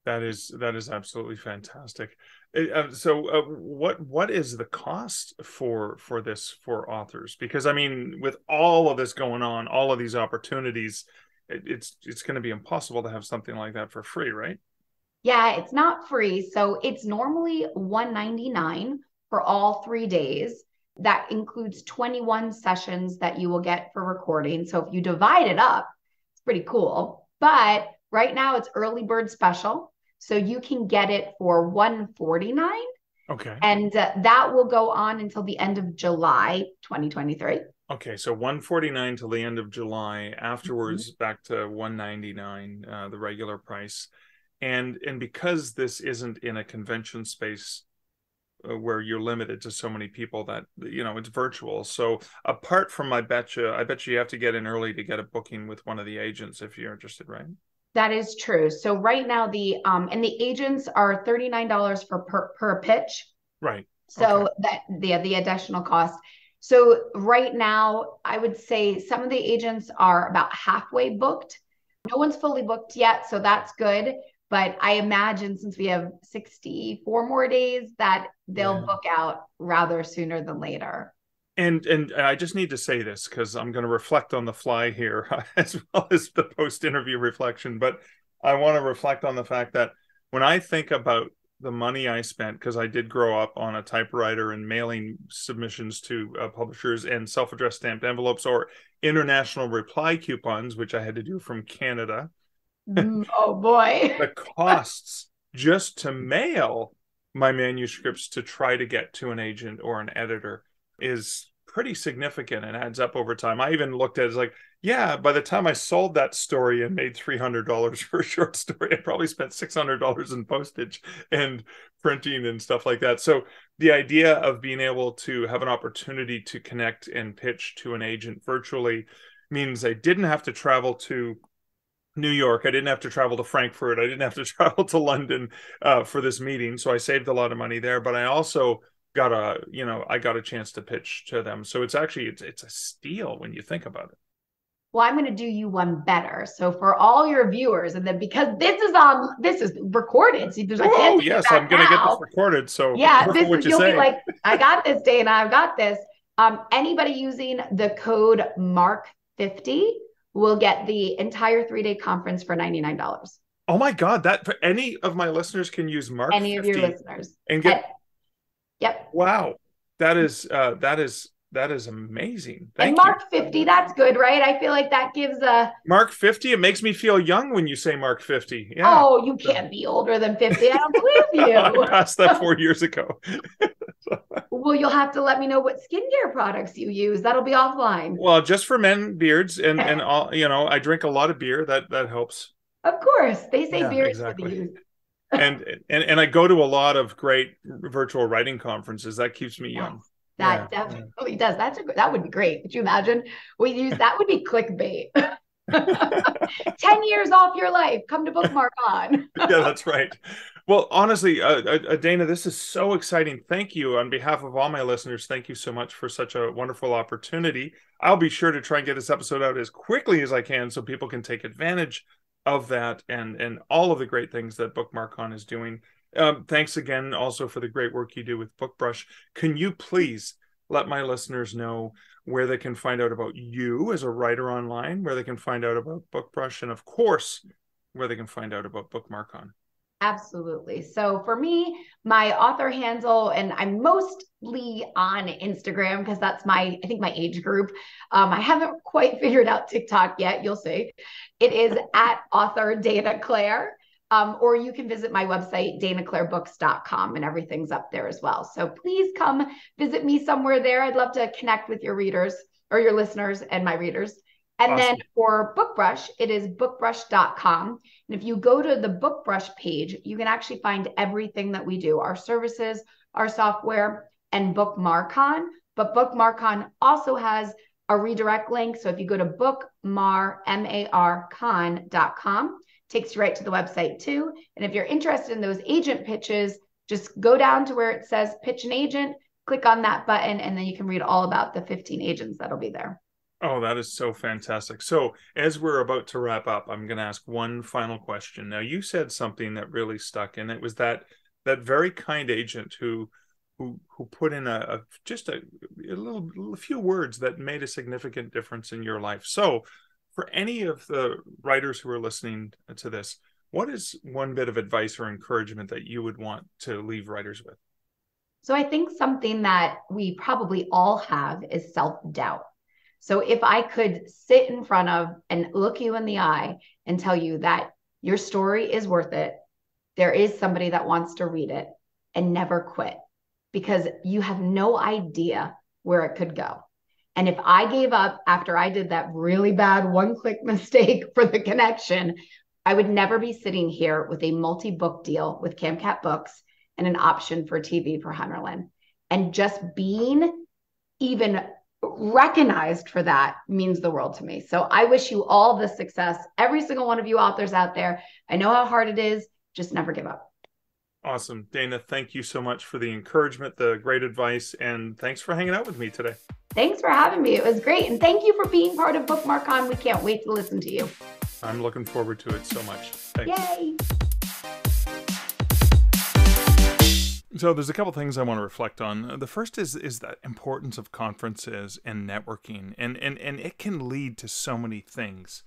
That is absolutely fantastic. What is the cost for this for authors? Because I mean, with all of this going on, all of these opportunities, it's going to be impossible to have something like that for free, right? Yeah, it's not free. So it's normally $199 for all 3 days. That includes 21 sessions that you will get for recording. So if you divide it up, it's pretty cool. But right now it's early bird special. So you can get it for $149. Okay. And that will go on until the end of July 2023. Okay, so $149 till the end of July. Afterwards, back to $199, the regular price. And because this isn't in a convention space where you're limited to so many people, that it's virtual. So apart from, I bet you have to get in early to get a booking with one of the agents if you're interested, right? That is true. So right now the agents are $39 per pitch. Right. So that the additional cost. So right now, I would say some of the agents are about halfway booked. No one's fully booked yet, so that's good. But I imagine since we have 64 more days, that they'll book out rather sooner than later. And I just need to say this because I'm going to reflect on the fly here as well as the post-interview reflection. But I want to reflect on the fact that when I think about the money I spent, because I did grow up on a typewriter and mailing submissions to publishers and self-addressed stamped envelopes or international reply coupons, which I had to do from Canada. Oh boy. The costs just to mail my manuscripts to try to get to an agent or an editor is pretty significant and adds up over time. I even looked at it as like, yeah, by the time I sold that story and made $300 for a short story, I probably spent $600 in postage and printing and stuff like that. So the idea of being able to have an opportunity to connect and pitch to an agent virtually means I didn't have to travel to New York. I didn't have to travel to Frankfurt. I didn't have to travel to London for this meeting. So I saved a lot of money there, but I also got a chance to pitch to them. So it's a steal when you think about it. Well, I'm going to do you one better. So for all your viewers, and then because this is recorded, so there's yes, I'm going to get this recorded. So yeah, you'll be like, I got this, Dana. I've got this. Anybody using the code MARK50 will get the entire 3-day conference for $99. Oh my God! That for any of my listeners can use MARK50. Any of your listeners and get. Yep. Wow, that is amazing. Thank you. MARK50, that's good, right? I feel like that gives a MARK50. It makes me feel young when you say MARK50. Yeah. Oh, you can't be older than 50. I don't believe you. I passed that 4 years ago. Well, you'll have to let me know what skincare products you use. That'll be offline. Well, just for men, beards, and all. I drink a lot of beer. That helps. Of course, they say beer is for the youth. and I go to a lot of great virtual writing conferences. That keeps me young. That definitely does. That would be great. Could you imagine? That would be clickbait. 10 years off your life. Come to BookMARCon. Yeah, that's right. Well, honestly, Dana, this is so exciting. Thank you on behalf of all my listeners. Thank you so much for such a wonderful opportunity. I'll be sure to try and get this episode out as quickly as I can so people can take advantage of that and all of the great things that BookMARCon is doing. Thanks again also for the great work you do with BookBrush. Can you please let my listeners know where they can find out about you as a writer online, where they can find out about BookBrush, and of course, where they can find out about BookMARCon. Absolutely. So for me, my author handle, and I'm mostly on Instagram because that's I think my age group. I haven't quite figured out TikTok yet. You'll see. It is at author Dana Claire. Or you can visit my website, danaclairebooks.com, and everything's up there as well. So please come visit me somewhere there. I'd love to connect with your readers or your listeners and my readers. And Awesome. then for BookBrush, it is bookbrush.com. And if you go to the BookBrush page, you can actually find everything that we do, our services, our software, and BookMARCon. But BookMARCon also has a redirect link. So if you go to bookmarcon.com, takes you right to the website too. And if you're interested in those agent pitches, just go down to where it says pitch an agent, click on that button, and then you can read all about the 15 agents that'll be there. Oh, that is so fantastic. So as we're about to wrap up, I'm going to ask one final question. Now, you said something that really stuck, and it was that very kind agent who put in just a few words that made a significant difference in your life. So for any of the writers who are listening to this, what is one bit of advice or encouragement that you would want to leave writers with? So I think something that we probably all have is self-doubt. So if I could sit in front of and look you in the eye and tell you that your story is worth it, there is somebody that wants to read it, and never quit, because you have no idea where it could go. And if I gave up after I did that really bad one-click mistake for the connection, I would never be sitting here with a multi-book deal with Camcat Books and an option for TV for Hunterland. And just being even recognized for that means the world to me. So I wish you all the success, every single one of you authors out there. I know how hard it is. Just never give up. Awesome. Dana, thank you so much for the encouragement, the great advice, and thanks for hanging out with me today. Thanks for having me. It was great. And thank you for being part of BookMARCon. We can't wait to listen to you. I'm looking forward to it so much. Thanks. Yay. So there's a couple things I want to reflect on. The first is the importance of conferences and networking, and it can lead to so many things,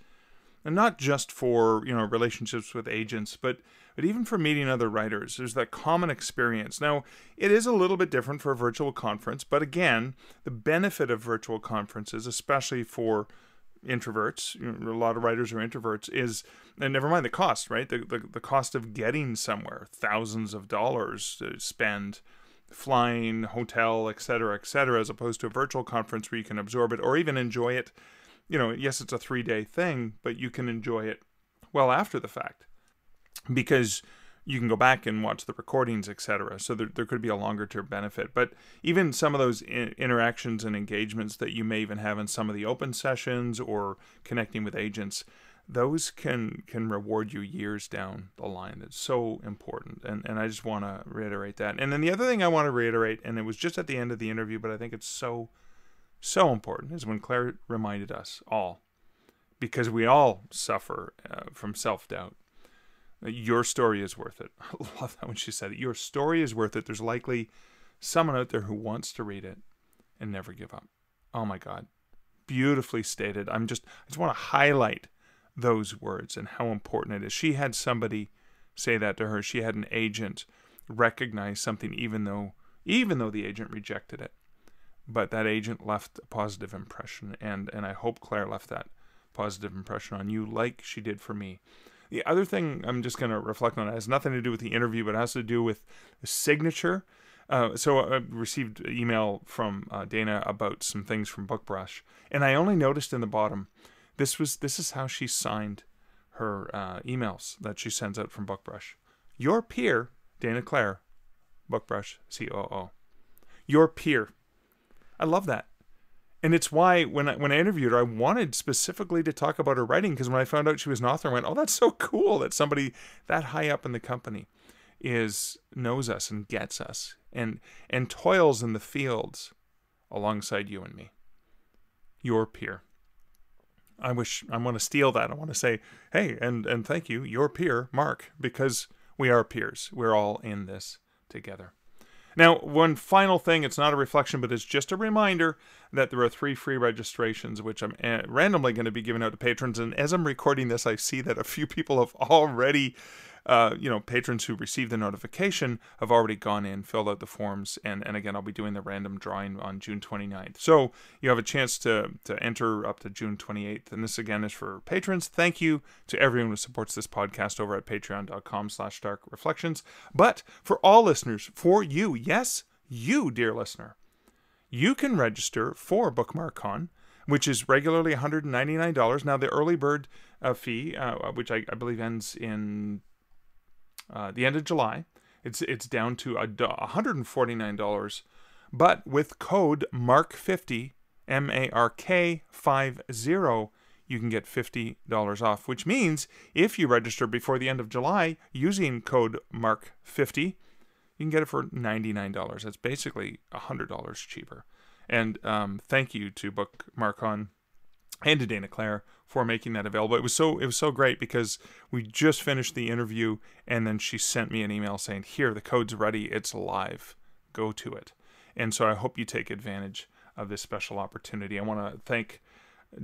and not just for relationships with agents, but even for meeting other writers. There's that common experience. Now, it is a little bit different for a virtual conference, but again, the benefit of virtual conferences, especially for introverts, a lot of writers are introverts, and never mind the cost, right? The cost of getting somewhere, thousands of dollars to spend flying, hotel, et cetera, as opposed to a virtual conference where you can absorb it or even enjoy it. Yes, it's a 3-day thing, but you can enjoy it well after the fact, because you can go back and watch the recordings, etc. So there could be a longer term benefit. But even some of those interactions and engagements that you may even have in some of the open sessions or connecting with agents, those can reward you years down the line. It's so important. And I just want to reiterate that. And then the other thing I want to reiterate, and it was just at the end of the interview, but I think it's so important, is when Claire reminded us all, because we all suffer from self-doubt, your story is worth it. I love that when she said it. Your story is worth it. There's likely someone out there who wants to read it and never give up. Oh my God. Beautifully stated. I just want to highlight those words and how important it is. She had somebody say that to her. She had an agent recognize something, even though the agent rejected it. But that agent left a positive impression, and I hope Claire left that positive impression on you like she did for me. The other thing I'm just going to reflect on, it has nothing to do with the interview, but it has to do with the signature. So I received an email from Dana about some things from BookBrush, and I only noticed in the bottom, this is how she signed her emails that she sends out from BookBrush. Your peer, Dana Claire, BookBrush, COO. Your peer. I love that. And it's why when I interviewed her, I wanted specifically to talk about her writing, because when I found out she was an author, I went, oh, that's so cool that somebody that high up in the company knows us and gets us and toils in the fields alongside you and me. Your peer. I want to steal that. I want to say, hey, and thank you, your peer, Mark, because we are peers. We're all in this together. Now, one final thing, it's not a reflection, but it's just a reminder. that there are 3 free registrations, which I'm randomly going to be giving out to patrons. And as I'm recording this, I see that a few people have already, patrons who received the notification have already gone in, filled out the forms. And again, I'll be doing the random drawing on June 29th. So you have a chance to enter up to June 28th. And this, again, is for patrons. Thank you to everyone who supports this podcast over at patreon.com/darkreflections. But for all listeners, for you, yes, you, dear listener, you can register for BookMARCon, which is regularly $199. Now, the early bird fee, which I believe ends in the end of July, it's down to $149. But with code MARK50, MARK50, you can get $50 off, which means if you register before the end of July using code MARK50, you can get it for $99. That's basically $100 cheaper. And thank you to BookMARCon and to Dana Claire for making that available. It was so great because we just finished the interview, and then she sent me an email saying, "Here, the code's ready. It's live. Go to it." And so I hope you take advantage of this special opportunity. I want to thank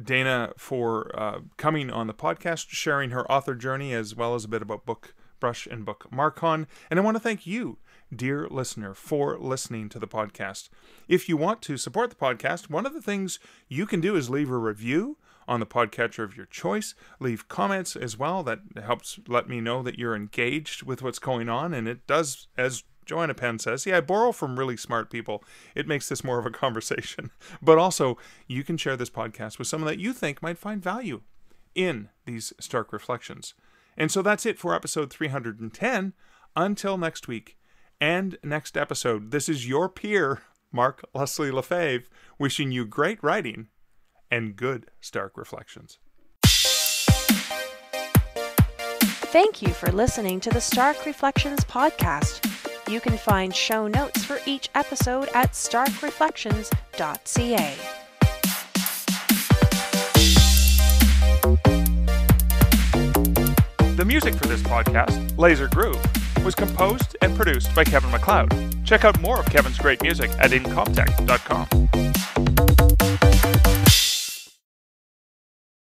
Dana for coming on the podcast, sharing her author journey, as well as a bit about BookBrush and BookMARCon. And I want to thank you, dear listener, for listening to the podcast. If you want to support the podcast, one of the things you can do is leave a review on the podcatcher of your choice. Leave comments as well. That helps let me know that you're engaged with what's going on. And it does, as Joanna Penn says, I borrow from really smart people. It makes this more of a conversation. But also, you can share this podcast with someone that you think might find value in these stark reflections. And so that's it for episode 310. Until next week and next episode, this is your peer, Mark Leslie Lefebvre, wishing you great writing and good stark reflections. Thank you for listening to the Stark Reflections podcast. You can find show notes for each episode at starkreflections.ca. The music for this podcast, Laser Groove, was composed and produced by Kevin MacLeod. Check out more of Kevin's great music at incomptech.com.